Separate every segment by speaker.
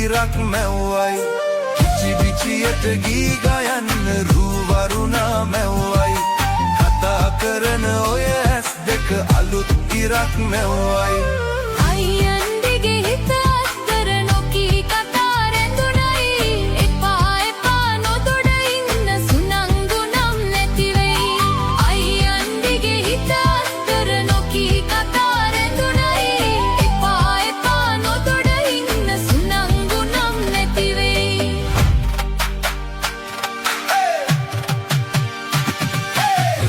Speaker 1: ඉරක් මැව්වයි කිචි බිචියට ගී ගයන්න රූවරුණා මැව්වයි කතා කරන ඔය ඇස් දෙක අලුත් ඉරක් මැව්වයි
Speaker 2: අයියන් දිගේ හිත අස්තර නොකී කතා රැඳුණයි එපා එපා නොදොඩ ඉන්න සුනංගු නම් නැති වෙයි අයියන් දිගේ හිත අස්තර නොකී කතා රැඳුණයි එපා එපා නොදොඩ ඉන්න සුනංගු නම් නැති වෙයි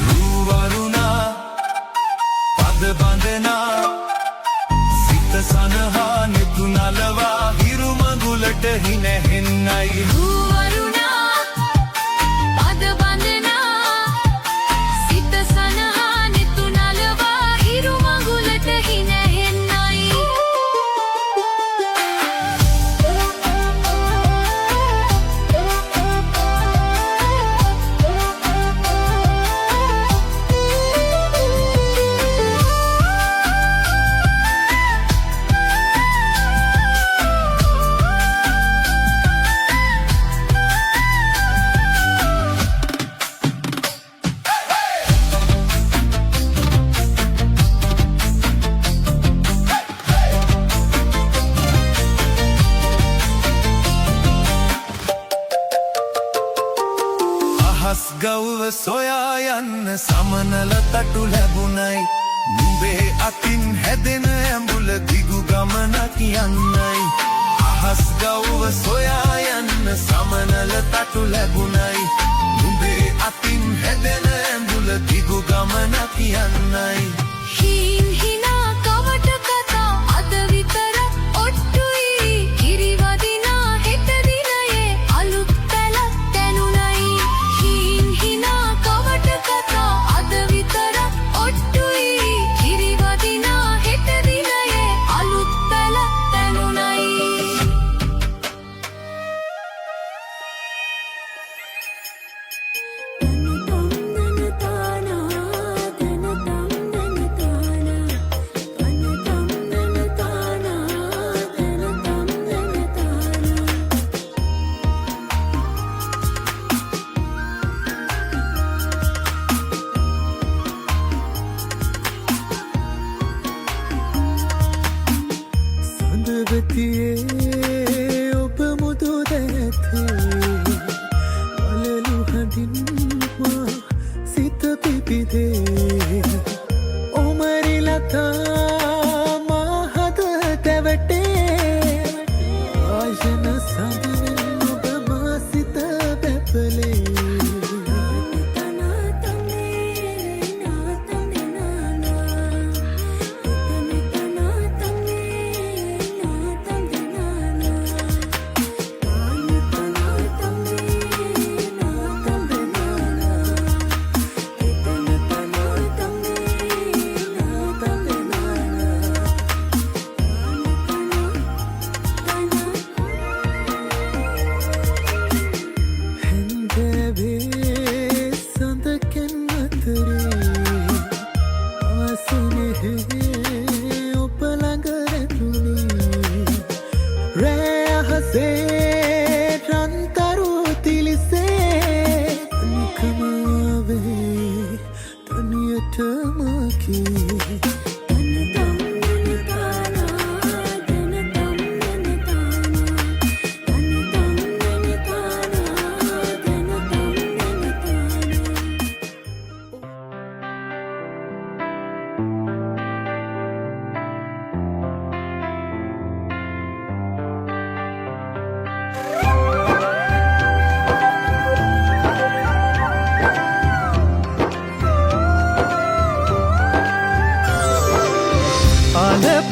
Speaker 1: රූවරුණා පද බඳනා සිත සනහා නෙතු නලවා හිරු මඟුලට හිනැහෙන්නයි
Speaker 2: රූවරුණා පද බඳනා සිත සනහා නෙතු නලවා හිරු මඟුලට හිනැහෙන්නයි අහස් ගව්ව සොයා යන්න සමනල තටු ලැබුණයි නුඹේ අතින් හැදෙන ඇඹුල දිගු ගමනක් යන්නයි අහස් ගව්ව සොයා යන්න සමනල තටු ලැබුණයි නුඹේ අතින් හැදෙන ඇඹුල දිගු ගමනක් යන්නයි හීන් හිනා කවට කතා අද විතර ඔට්ටුයි කිරිවදිනා හෙට දිනයේ අලුත් පැලක් දැනුණයි හීන් හිනා කවට කතා අද විතර ඔට්ටුයි කිරිවදිනා හෙට දිනයේ අලුත් පැලක් දැනුණයි
Speaker 3: සඳවතියේ ඔබ මුදු දැනැතේ අලලු හඬින් මා සිත පිපිදේ ඔමරිලතා මා හද තැවටේ ආයන සඳනෙන් ඔබ මා සිත පැපලේ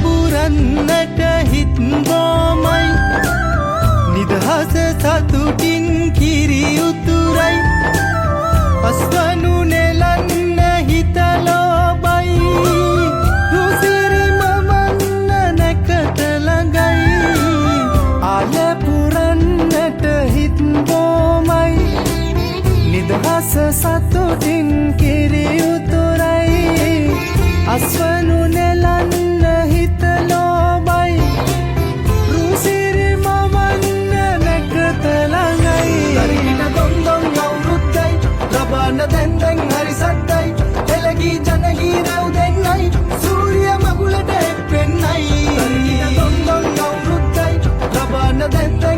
Speaker 4: පුරන්නට හිත් බොමයි නිදහස සතුටින් කිරි උතුරයි අස්වනු නෙලන්න හිත ලෝබයි රුසිරි මමන්න නැකට ළඟයි ආල පුරන්නට හිත් බොමයි නිදහස සතුටින් කිරි උතුරයි අස්වනු නෙලන්න හිත ලෝබයි දැන්ද